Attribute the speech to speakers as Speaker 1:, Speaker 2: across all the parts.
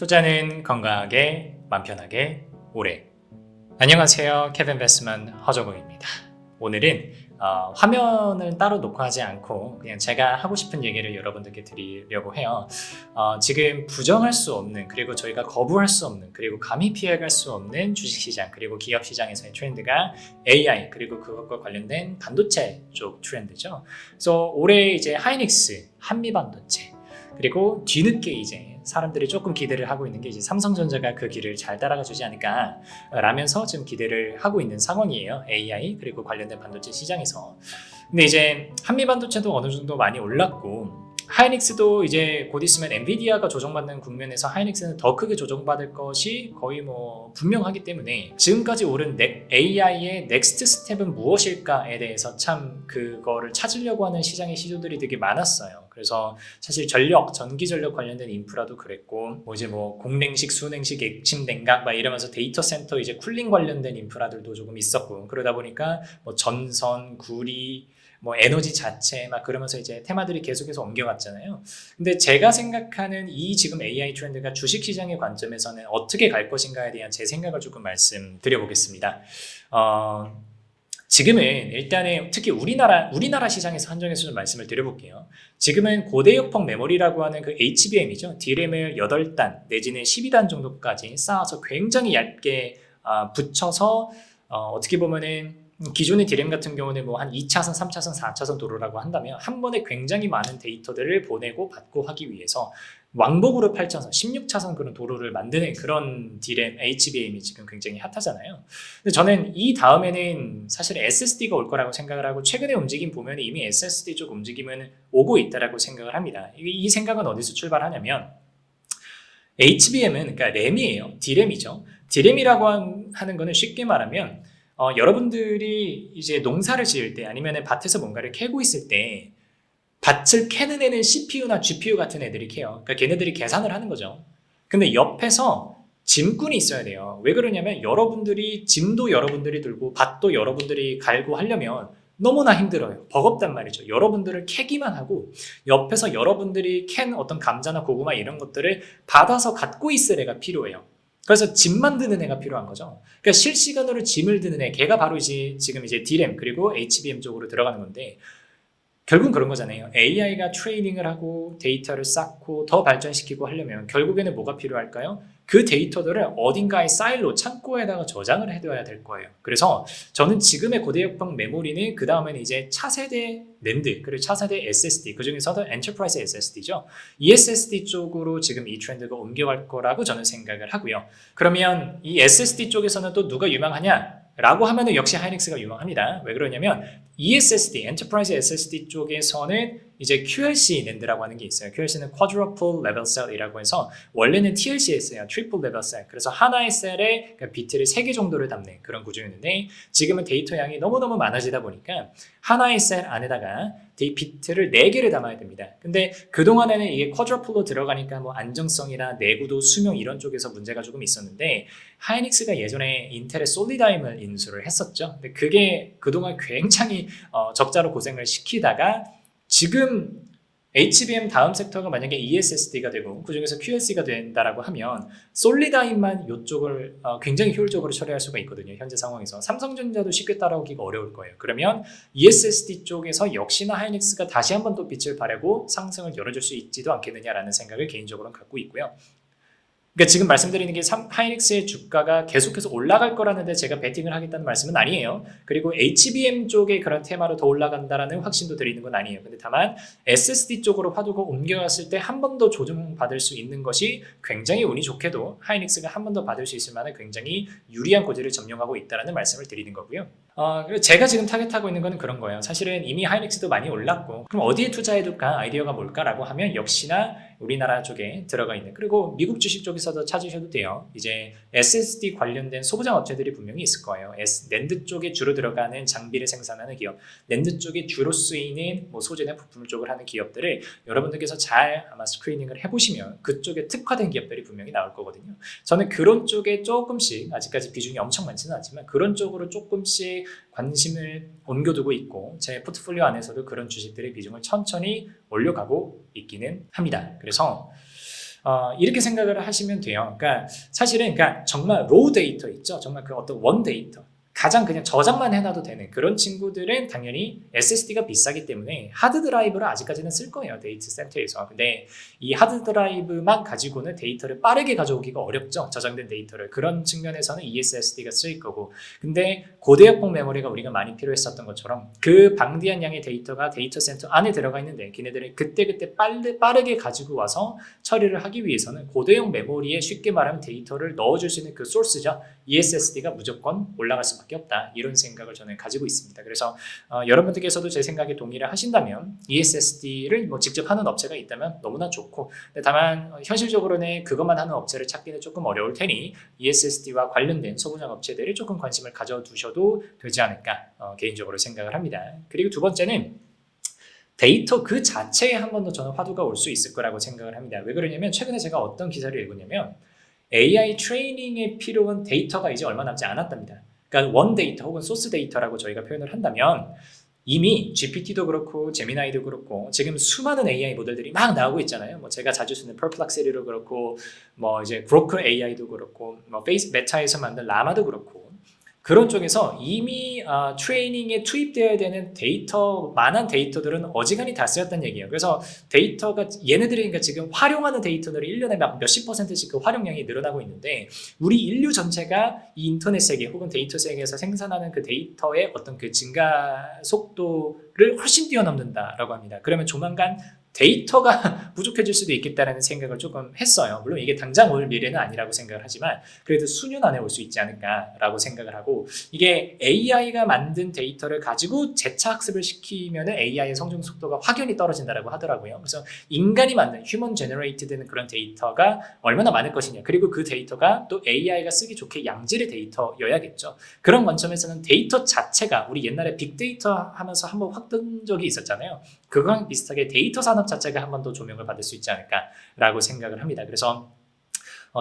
Speaker 1: 투자는 건강하게, 맘 편하게, 오래. 안녕하세요. 케빈 베스만 허정우입니다. 오늘은 화면을 따로 놓고 하지 않고 그냥 제가 하고 싶은 얘기를 여러분들께 드리려고 해요. 지금 부정할 수 없는, 그리고 저희가 거부할 수 없는, 그리고 감히 피해갈 수 없는 주식시장 그리고 기업시장에서의 트렌드가 AI 그리고 그것과 관련된 반도체 쪽 트렌드죠. 그래서 올해 이제 하이닉스, 한미반도체, 그리고 뒤늦게 이제 사람들이 조금 기대를 하고 있는 게 이제 삼성전자가 그 길을 잘 따라가 주지 않을까 라면서 지금 기대를 하고 있는 상황이에요. AI 그리고 관련된 반도체 시장에서. 근데 이제 한미반도체도 어느 정도 많이 올랐고, 하이닉스도 이제 곧 있으면 엔비디아가 조정받는 국면에서 하이닉스는 더 크게 조정받을 것이 거의 뭐 분명하기 때문에 지금까지 오른 AI의 넥스트 스텝은 무엇일까에 대해서 참 그거를 찾으려고 하는 시장의 시도들이 되게 많았어요. 그래서 사실 전기 전력 관련된 인프라도 그랬고, 뭐 이제 뭐 공냉식, 수냉식, 액침 냉각 막 이러면서 데이터 센터 이제 쿨링 관련된 인프라들도 조금 있었고, 그러다 보니까 뭐 전선, 구리, 뭐 에너지 자체 막 그러면서 이제 테마들이 계속해서 옮겨갔잖아요. 근데 제가 생각하는 이 지금 AI 트렌드가 주식시장의 관점에서는 어떻게 갈 것인가에 대한 제 생각을 조금 말씀드려보겠습니다. 지금은 일단은 특히 우리나라 시장에서 한정해서 좀 말씀을 드려볼게요. 지금은 고대역폭 메모리라고 하는 그 HBM이죠. D램을 8단 내지는 12단 정도까지 쌓아서 굉장히 얇게 붙여서 어떻게 보면은 기존의 D램 같은 경우는 뭐 한 2차선, 3차선, 4차선 도로라고 한다면 한 번에 굉장히 많은 데이터들을 보내고 받고 하기 위해서 왕복으로 8차선, 16차선 그런 도로를 만드는 그런 D램, HBM이 지금 굉장히 핫하잖아요. 근데 저는 이 다음에는 사실 SSD가 올 거라고 생각을 하고, 최근의 움직임 보면 이미 SSD 쪽 움직임은 오고 있다라고 생각을 합니다. 이 생각은 어디서 출발하냐면, HBM은 그러니까 램이에요. D램이죠. D램이라고 하는 거는 쉽게 말하면 여러분들이 이제 농사를 지을 때 아니면 밭에서 뭔가를 캐고 있을 때 밭을 캐는 애는 CPU나 GPU 같은 애들이 캐요. 그러니까 걔네들이 계산을 하는 거죠. 근데 옆에서 짐꾼이 있어야 돼요. 왜 그러냐면 짐도 여러분들이 들고 밭도 여러분들이 갈고 하려면 너무나 힘들어요. 버겁단 말이죠. 여러분들을 캐기만 하고 옆에서 여러분들이 캔 어떤 감자나 고구마 이런 것들을 받아서 갖고 있을 애가 필요해요. 그래서 짐만 드는 애가 필요한 거죠. 그러니까 실시간으로 짐을 드는 애, 걔가 바로 지금 이제 D램 그리고 HBM 쪽으로 들어가는 건데, 결국은 그런 거잖아요. AI가 트레이닝을 하고 데이터를 쌓고 더 발전시키고 하려면 결국에는 뭐가 필요할까요? 그 데이터들을 어딘가에 사일로 창고에다가 저장을 해둬야 될 거예요. 그래서 저는 지금의 고대역폭 메모리는 그 다음에는 이제 차세대 낸드 그리고 차세대 SSD, 그 중에서도 엔터프라이즈 SSD죠. ESSD 쪽으로 지금 이 트렌드가 옮겨갈 거라고 저는 생각을 하고요. 그러면 이 SSD 쪽에서는 또 누가 유망하냐? 라고 하면은 역시 하이닉스가 유망합니다. 왜 그러냐면 ESSD, Enterprise SSD 쪽에서는 이제 QLC 낸드라고 하는 게 있어요. QLC는 Quadruple Level Cell이라고 해서 원래는 TLC였어요. Triple Level Cell. 그래서 하나의 셀에 비트를 3개 정도를 담는 그런 구조였는데, 지금은 데이터 양이 너무너무 많아지다 보니까 하나의 셀 안에다가 비트를 4개를 담아야 됩니다. 근데 그동안에는 이게 쿼드러플로 들어가니까 뭐 안정성이나 내구도, 수명 이런 쪽에서 문제가 조금 있었는데, 하이닉스가 예전에 인텔의 솔리다임을 인수를 했었죠. 근데 그게 그동안 굉장히 적자로 고생을 시키다가 지금 HBM 다음 섹터가 만약에 ESSD가 되고 그중에서 QLC가 된다라고 하면 솔리다임만 이쪽을 굉장히 효율적으로 처리할 수가 있거든요. 현재 상황에서 삼성전자도 쉽게 따라오기가 어려울 거예요. 그러면 ESSD 쪽에서 역시나 하이닉스가 다시 한번 또 빛을 발하고 상승을 열어줄 수 있지도 않겠느냐라는 생각을 개인적으로는 갖고 있고요. 그러니까 지금 말씀드리는 게 하이닉스의 주가가 계속해서 올라갈 거라는데 제가 베팅을 하겠다는 말씀은 아니에요. 그리고 HBM 쪽에 그런 테마로 더 올라간다라는 확신도 드리는 건 아니에요. 근데 다만 SSD 쪽으로 화두가 옮겨갔을 때 한 번 더 조정받을 수 있는 것이 굉장히 운이 좋게도 하이닉스가 한 번 더 받을 수 있을 만한 굉장히 유리한 고지를 점령하고 있다는 말씀을 드리는 거고요. 그리고 제가 지금 타겟하고 있는 거는 그런 거예요. 사실은 이미 하이닉스도 많이 올랐고, 그럼 어디에 투자해둘까? 아이디어가 뭘까라고 하면 역시나 우리나라 쪽에 들어가 있는, 그리고 미국 주식 쪽에서도 찾으셔도 돼요. 이제 SSD 관련된 소부장 업체들이 분명히 있을 거예요. 낸드 쪽에 주로 들어가는 장비를 생산하는 기업, 낸드 쪽에 주로 쓰이는 뭐 소재나 부품 쪽을 하는 기업들을 여러분들께서 잘 아마 스크리닝을 해보시면 그쪽에 특화된 기업들이 분명히 나올 거거든요. 저는 그런 쪽에 조금씩, 아직까지 비중이 엄청 많지는 않지만 그런 쪽으로 조금씩 관심을 옮겨두고 있고, 제 포트폴리오 안에서도 그런 주식들의 비중을 천천히 올려가고 있기는 합니다. 그래서 이렇게 생각을 하시면 돼요. 그러니까 사실은 그러니까 정말 로우 데이터 있죠. 정말 그 어떤 원 데이터. 가장 그냥 저장만 해놔도 되는 그런 친구들은 당연히 SSD가 비싸기 때문에 하드 드라이브를 아직까지는 쓸 거예요. 데이터 센터에서. 근데 이 하드 드라이브만 가지고는 데이터를 빠르게 가져오기가 어렵죠. 저장된 데이터를. 그런 측면에서는 ESSD가 쓰일 거고. 근데 고대역폭 메모리가 우리가 많이 필요했었던 것처럼 그 방대한 양의 데이터가 데이터 센터 안에 들어가 있는데 걔네들이 그때그때 빠르게 가지고 와서 처리를 하기 위해서는 고대용 메모리에 쉽게 말하면 데이터를 넣어줄 수 있는 그 소스죠. ESSD가 무조건 올라갈 수밖에 없다. 이런 생각을 저는 가지고 있습니다. 그래서 여러분들께서도 제 생각에 동의를 하신다면 ESSD를 뭐 직접 하는 업체가 있다면 너무나 좋고, 근데 다만 현실적으로는 그것만 하는 업체를 찾기는 조금 어려울 테니 ESSD와 관련된 소분양 업체들이 조금 관심을 가져두셔도 되지 않을까 개인적으로 생각을 합니다. 그리고 두 번째는 데이터 그 자체에 한 번 더 저는 화두가 올 수 있을 거라고 생각을 합니다. 왜 그러냐면 최근에 제가 어떤 기사를 읽었냐면 AI 트레이닝에 필요한 데이터가 이제 얼마 남지 않았답니다. 그러니까 원 데이터 혹은 소스 데이터라고 저희가 표현을 한다면 이미 GPT도 그렇고 제미나이도 그렇고 지금 수많은 AI 모델들이 막 나오고 있잖아요. 뭐 제가 자주 쓰는 퍼플렉시티도 그렇고 뭐 이제 그로크 AI도 그렇고 뭐 메타에서 만든 라마도 그렇고 그런 쪽에서 이미 트레이닝에 투입되어야 되는 많은 데이터들은 어지간히 다 쓰였다는 얘기예요. 그래서 데이터가 얘네들이 그러니까 지금 활용하는 데이터들이 1년에 막 몇십 %씩 그 활용량이 늘어나고 있는데 우리 인류 전체가 이 인터넷 세계 혹은 데이터 세계에서 생산하는 그 데이터의 어떤 그 증가 속도를 훨씬 뛰어넘는다라고 합니다. 그러면 조만간 데이터가 부족해질 수도 있겠다는 생각을 조금 했어요. 물론 이게 당장 올 미래는 아니라고 생각을 하지만 그래도 수년 안에 올 수 있지 않을까라고 생각을 하고, 이게 AI가 만든 데이터를 가지고 재차 학습을 시키면 AI의 성장 속도가 확연히 떨어진다고 하더라고요. 그래서 인간이 만든 휴먼 제너레이트 되는 그런 데이터가 얼마나 많을 것이냐, 그리고 그 데이터가 또 AI가 쓰기 좋게 양질의 데이터여야겠죠. 그런 관점에서는 데이터 자체가 우리 옛날에 빅데이터 하면서 한번 확 뜬 적이 있었잖아요. 그거랑 비슷하게 데이터 산업 자체가 한 번 더 조명을 받을 수 있지 않을까라고 생각을 합니다. 그래서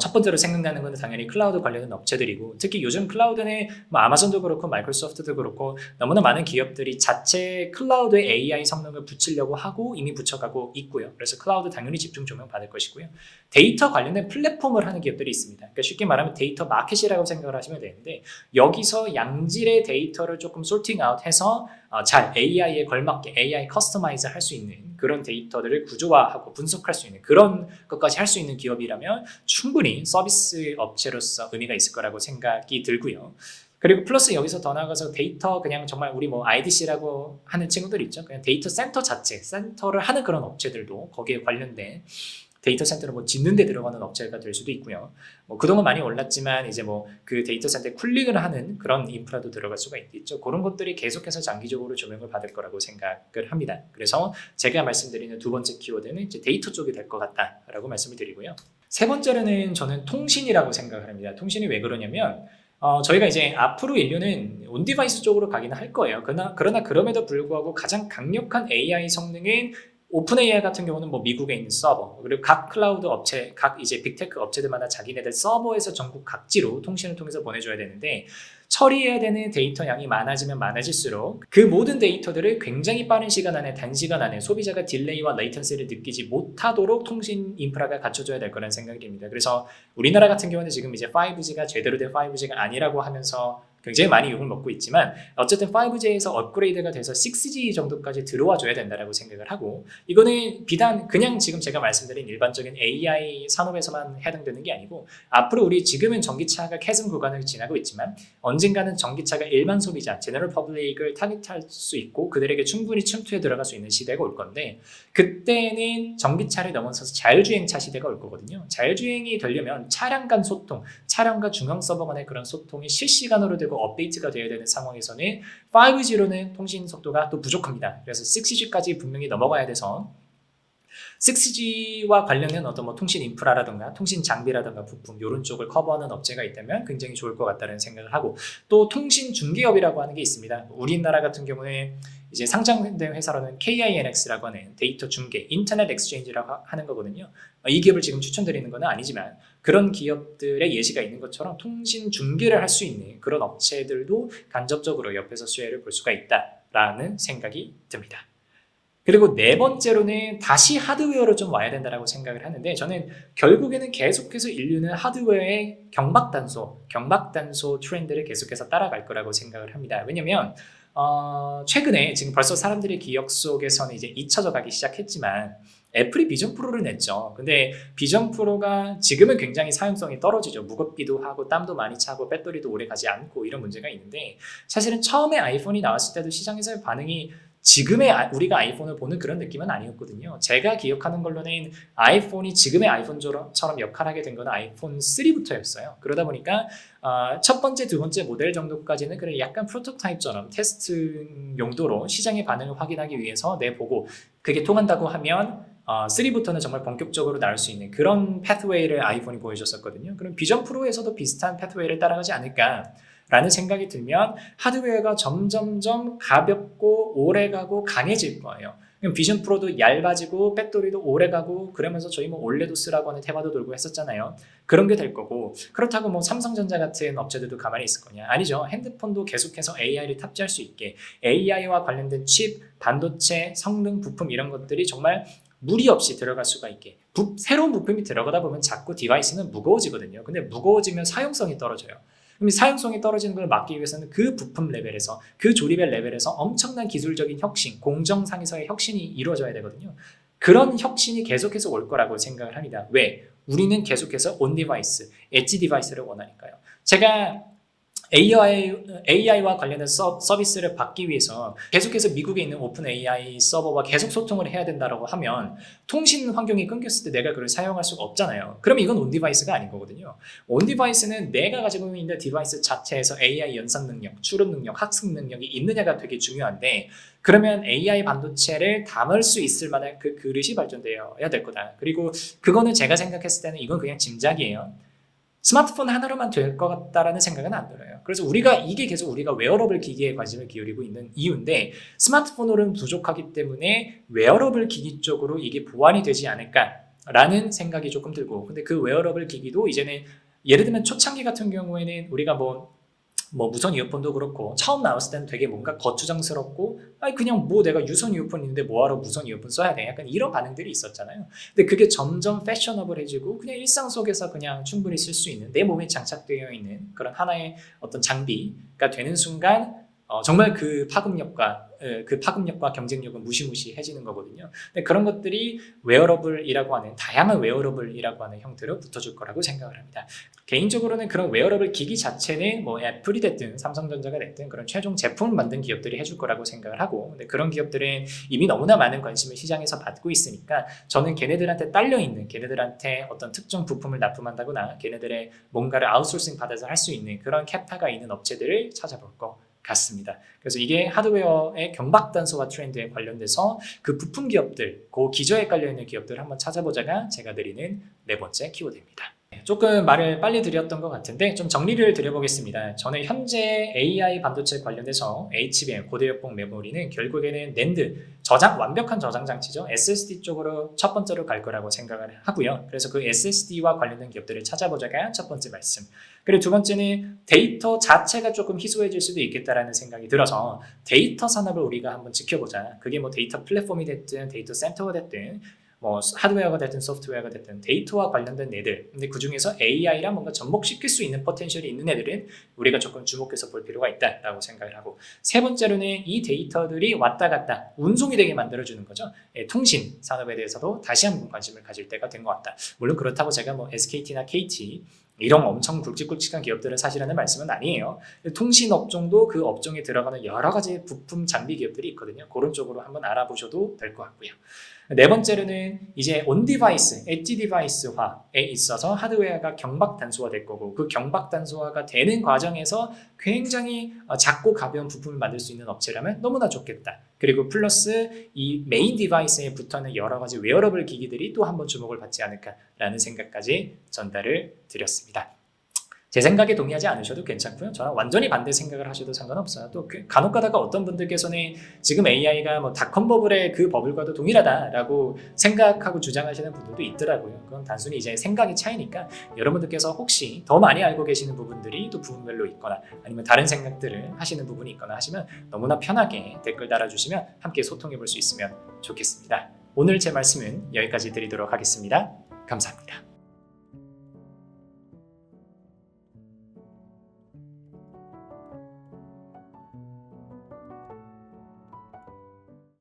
Speaker 1: 첫 번째로 생각나는 건 당연히 클라우드 관련된 업체들이고, 특히 요즘 클라우드는 뭐 아마존도 그렇고 마이크로소프트도 그렇고 너무나 많은 기업들이 자체 클라우드에 AI 성능을 붙이려고 하고 이미 붙여가고 있고요. 그래서 클라우드 당연히 집중 조명 받을 것이고요. 데이터 관련된 플랫폼을 하는 기업들이 있습니다. 그러니까 쉽게 말하면 데이터 마켓이라고 생각을 하시면 되는데, 여기서 양질의 데이터를 조금 소팅 아웃해서 잘 AI에 걸맞게 AI 커스터마이즈 할 수 있는 그런 데이터들을 구조화하고 분석할 수 있는 그런 것까지 할 수 있는 기업이라면 충분히 서비스 업체로서 의미가 있을 거라고 생각이 들고요. 그리고 플러스 여기서 더 나아가서 데이터 그냥 정말 우리 뭐 IDC라고 하는 친구들 있죠. 그냥 데이터 센터 자체, 센터를 하는 그런 업체들도 거기에 관련된 데이터 센터를 뭐 짓는 데 들어가는 업체가 될 수도 있고요. 뭐 그동안 많이 올랐지만 이제 뭐 그 데이터 센터에 쿨링을 하는 그런 인프라도 들어갈 수가 있겠죠. 그런 것들이 계속해서 장기적으로 조명을 받을 거라고 생각을 합니다. 그래서 제가 말씀드리는 두 번째 키워드는 이제 데이터 쪽이 될 것 같다라고 말씀을 드리고요. 세 번째로는 저는 통신이라고 생각을 합니다. 통신이 왜 그러냐면 저희가 이제 앞으로 인류는 온디바이스 쪽으로 가기는 할 거예요. 그러나 그럼에도 불구하고 가장 강력한 AI 성능인 오픈 AI 같은 경우는 뭐 미국에 있는 서버, 그리고 각 클라우드 업체, 각 이제 빅테크 업체들마다 자기네들 서버에서 전국 각지로 통신을 통해서 보내줘야 되는데, 처리해야 되는 데이터 양이 많아지면 많아질수록 그 모든 데이터들을 굉장히 빠른 시간 안에, 단시간 안에 소비자가 딜레이와 레이턴시를 느끼지 못하도록 통신 인프라가 갖춰져야 될 거라는 생각이 듭니다. 그래서 우리나라 같은 경우는 지금 이제 5G가 제대로 된 5G가 아니라고 하면서 굉장히 많이 욕을 먹고 있지만, 어쨌든 5G에서 업그레이드가 돼서 6G 정도까지 들어와 줘야 된다고 생각을 하고, 이거는 비단 그냥 지금 제가 말씀드린 일반적인 AI 산업에서만 해당되는 게 아니고, 앞으로 우리 지금은 전기차가 캐즘 구간을 지나고 있지만 언젠가는 전기차가 일반 소비자, 제너럴 퍼블릭을 타깃할 수 있고 그들에게 충분히 침투해 들어갈 수 있는 시대가 올 건데, 그때는 전기차를 넘어서서 자율주행차 시대가 올 거거든요. 자율주행이 되려면 차량 간 소통, 차량과 중앙 서버 간의 그런 소통이 실시간으로 되고 업데이트가 되어야 되는 상황에서는 5G로는 통신 속도가 또 부족합니다. 그래서 6G까지 분명히 넘어가야 돼서 6G와 관련된 어떤 뭐 통신 인프라라든가 통신 장비라든가 부품 이런 쪽을 커버하는 업체가 있다면 굉장히 좋을 것 같다는 생각을 하고, 또 통신 중개업이라고 하는 게 있습니다. 우리나라 같은 경우에 이제 상장된 회사로는 KINX라고 하는 데이터 중개, 인터넷 엑스체인지라고 하는 거거든요. 이 기업을 지금 추천드리는 건 아니지만 그런 기업들의 예시가 있는 것처럼 통신 중개를 할 수 있는 그런 업체들도 간접적으로 옆에서 수혜를 볼 수가 있다라는 생각이 듭니다. 그리고 네 번째로는 다시 하드웨어로 좀 와야 된다고 생각을 하는데 저는 결국에는 계속해서 인류는 하드웨어의 경박단소 트렌드를 계속해서 따라갈 거라고 생각을 합니다. 왜냐면 최근에 지금 벌써 사람들의 기억 속에서는 이제 잊혀져 가기 시작했지만 애플이 비전 프로를 냈죠. 근데 비전 프로가 지금은 굉장히 사용성이 떨어지죠. 무겁기도 하고 땀도 많이 차고 배터리도 오래 가지 않고 이런 문제가 있는데 사실은 처음에 아이폰이 나왔을 때도 시장에서의 반응이 지금의 우리가 아이폰을 보는 그런 느낌은 아니었거든요. 제가 기억하는 걸로는 아이폰이 지금의 아이폰처럼 역할하게 된 건 아이폰 3부터였어요. 그러다 보니까 첫 번째, 두 번째 모델 정도까지는 그래 약간 프로토타입처럼 테스트 용도로 시장의 반응을 확인하기 위해서 내보고 그게 통한다고 하면 3부터는 정말 본격적으로 나올 수 있는 그런 패스웨이를 아이폰이 보여줬었거든요. 그럼 비전 프로에서도 비슷한 패스웨이를 따라가지 않을까 라는 생각이 들면 하드웨어가 점점점 가볍고 오래가고 강해질 거예요. 그럼 비전 프로도 얇아지고 배터리도 오래가고 그러면서 저희 뭐 올레도 쓰라고 하는 테마도 돌고 했었잖아요. 그런 게 될 거고 그렇다고 뭐 삼성전자 같은 업체들도 가만히 있을 거냐? 아니죠. 핸드폰도 계속해서 AI를 탑재할 수 있게 AI와 관련된 칩, 반도체, 성능, 부품 이런 것들이 정말 무리 없이 들어갈 수가 있게 새로운 부품이 들어가다 보면 자꾸 디바이스는 무거워지거든요. 근데 무거워지면 사용성이 떨어져요. 그럼 사용성이 떨어지는 걸 막기 위해서는 그 부품 레벨에서 그 조립의 레벨에서 엄청난 기술적인 혁신, 공정상에서의 혁신이 이루어져야 되거든요. 그런 혁신이 계속해서 올 거라고 생각을 합니다. 왜? 우리는 계속해서 온 디바이스, 엣지 디바이스를 원하니까요. 제가 AI와 관련된 서비스를 받기 위해서 계속해서 미국에 있는 오픈 AI 서버와 계속 소통을 해야 된다고 하면 통신 환경이 끊겼을 때 내가 그걸 사용할 수가 없잖아요. 그럼 이건 온 디바이스가 아닌 거거든요. 온 디바이스는 내가 가지고 있는 디바이스 자체에서 AI 연산 능력, 추론 능력, 학습 능력이 있느냐가 되게 중요한데 그러면 AI 반도체를 담을 수 있을 만한 그 그릇이 발전되어야 될 거다. 그리고 그거는 제가 생각했을 때는 이건 그냥 짐작이에요. 스마트폰 하나로만 될 것 같다라는 생각은 안 들어요. 그래서 이게 계속 우리가 웨어러블 기기에 관심을 기울이고 있는 이유인데 스마트폰으로는 부족하기 때문에 웨어러블 기기 쪽으로 이게 보완이 되지 않을까라는 생각이 조금 들고 근데 그 웨어러블 기기도 이제는 예를 들면 초창기 같은 경우에는 우리가 뭐 무선 이어폰도 그렇고 처음 나왔을 때는 되게 뭔가 거추장스럽고 그냥 뭐 내가 유선 이어폰 있는데 뭐하러 무선 이어폰 써야 돼 약간 이런 반응들이 있었잖아요. 근데 그게 점점 패셔너블해지고 그냥 일상 속에서 그냥 충분히 쓸 수 있는 내 몸에 장착되어 있는 그런 하나의 어떤 장비가 되는 순간 정말 그 파급력과 경쟁력은 무시무시해지는 거거든요. 근데 그런 것들이 웨어러블이라고 하는 다양한 웨어러블이라고 하는 형태로 붙어줄 거라고 생각을 합니다. 개인적으로는 그런 웨어러블 기기 자체는 뭐 애플이 됐든 삼성전자가 됐든 그런 최종 제품을 만든 기업들이 해줄 거라고 생각을 하고 근데 그런 기업들은 이미 너무나 많은 관심을 시장에서 받고 있으니까 저는 걔네들한테 딸려있는 걔네들한테 어떤 특정 부품을 납품한다거나 걔네들의 뭔가를 아웃소싱 받아서 할 수 있는 그런 캐파가 있는 업체들을 찾아볼 거 같습니다. 그래서 이게 하드웨어의 경박단소화 트렌드에 관련돼서 그 부품 기업들, 그 기저에 깔려있는 기업들을 한번 찾아보자가 제가 드리는 네 번째 키워드입니다. 조금 말을 빨리 드렸던 것 같은데 좀 정리를 드려보겠습니다. 저는 현재 AI 반도체 관련돼서 HBM, 고대역폭 메모리는 결국에는 낸드, 완벽한 저장 장치죠. SSD 쪽으로 첫 번째로 갈 거라고 생각을 하고요. 그래서 그 SSD와 관련된 기업들을 찾아보자가 첫 번째 말씀. 그리고 두 번째는 데이터 자체가 조금 희소해질 수도 있겠다라는 생각이 들어서 데이터 산업을 우리가 한번 지켜보자. 그게 뭐 데이터 플랫폼이 됐든 데이터 센터가 됐든 뭐 하드웨어가 됐든 소프트웨어가 됐든 데이터와 관련된 애들 근데 그 중에서 AI랑 뭔가 접목시킬 수 있는 포텐셜이 있는 애들은 우리가 조금 주목해서 볼 필요가 있다라고 생각을 하고 세 번째로는 이 데이터들이 왔다 갔다 운송이 되게 만들어주는 거죠. 통신 산업에 대해서도 다시 한번 관심을 가질 때가 된 것 같다. 물론 그렇다고 제가 뭐 SKT나 KT 이런 엄청 굵직굵직한 기업들은 사실하는 말씀은 아니에요. 통신 업종도 그 업종에 들어가는 여러 가지 부품 장비 기업들이 있거든요. 그런 쪽으로 한번 알아보셔도 될 것 같고요. 네 번째로는 이제 온 디바이스, 엣지 디바이스화에 있어서 하드웨어가 경박 단소화 될 거고 그 경박 단소화가 되는 과정에서 굉장히 작고 가벼운 부품을 만들 수 있는 업체라면 너무나 좋겠다. 그리고 플러스 이 메인 디바이스에 붙어있는 여러 가지 웨어러블 기기들이 또 한번 주목을 받지 않을까라는 생각까지 전달을 드렸습니다. 제 생각에 동의하지 않으셔도 괜찮고요. 저랑 완전히 반대 생각을 하셔도 상관없어요. 또 간혹 가다가 어떤 분들께서는 지금 AI가 뭐 닷컴 버블의 그 버블과도 동일하다라고 생각하고 주장하시는 분들도 있더라고요. 그건 단순히 이제 생각의 차이니까 여러분들께서 혹시 더 많이 알고 계시는 부분들이 또 부분별로 있거나 아니면 다른 생각들을 하시는 부분이 있거나 하시면 너무나 편하게 댓글 달아주시면 함께 소통해 볼 수 있으면 좋겠습니다. 오늘 제 말씀은 여기까지 드리도록 하겠습니다. 감사합니다.